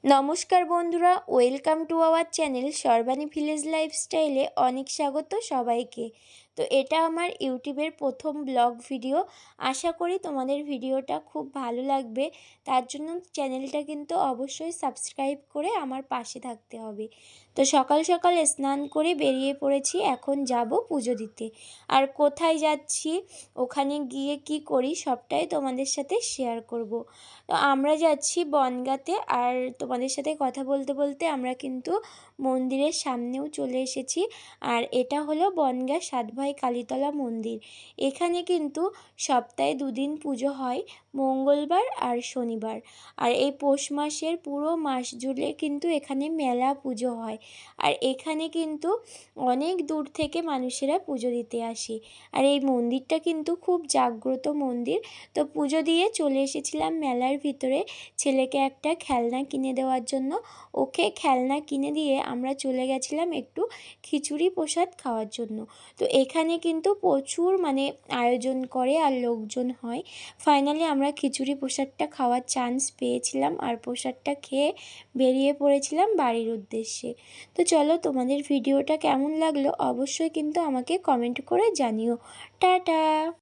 নমস্কার বন্ধুরা, welcome to our channel Sarbani village লাইফস্টাইলে অনেক স্বাগত সবাইকে। তো এটা আমার ইউটিউবের প্রথম ব্লগ ভিডিও। আশা করি তোমাদের ভিডিওটা খুব ভালো লাগবে। তার জন্য চ্যানেলটা কিন্তু অবশ্যই সাবস্ক্রাইব করে আমার পাশে থাকতে হবে। তো সকাল সকাল স্নান করে বেরিয়ে পড়েছি, এখন যাব পুজো দিতে। আর কোথায় যাচ্ছি, ওখানে গিয়ে কি করি সবটাই তোমাদের সাথে শেয়ার করব। তো আমরা যাচ্ছি বনগাঁতে। আর তোমাদের সাথে কথা বলতে বলতে আমরা কিন্তু মন্দিরের সামনেও চলে এসেছি। আর এটা হলো বনগাঁ সাতভাই কালীতলা মন্দির। এখানে কিন্তু সপ্তাহে দুদিন পুজো হয়, মঙ্গলবার আর শনিবার। আর এই পৌষ মাসের পুরো মাস জুড়ে কিন্তু এখানে মেলা পুজো হয়। আর এখানে কিন্তু অনেক দূর থেকে মানুষেরা পুজো দিতে আসে। আর এই মন্দিরটা কিন্তু খুব জাগ্রত মন্দির। তো পুজো দিয়ে চলে এসেছিলাম মেলার ভিতরে ছেলেকে একটা খেলনা কিনে দেওয়ার জন্য। ওকে খেলনা কিনে দিয়ে আমরা চলে গেছিলাম একটু খিচুড়ি প্রসাদ খাওয়ার জন্য। তো এখানে কিন্তু প্রচুর আয়োজন করে আর লোকজন হয়। ফাইনালি আমরা খিচুড়ি প্রসাদটা খাওয়ার চান্স পেয়েছিলাম আর প্রসাদটা খেয়ে বেরিয়ে পড়েছিলাম বাড়ির উদ্দেশ্যে। তো চলো, তোমাদের ভিডিওটা কেমন লাগলো অবশ্যই কিন্তু আমাকে কমেন্ট করে জানিও। টাটা।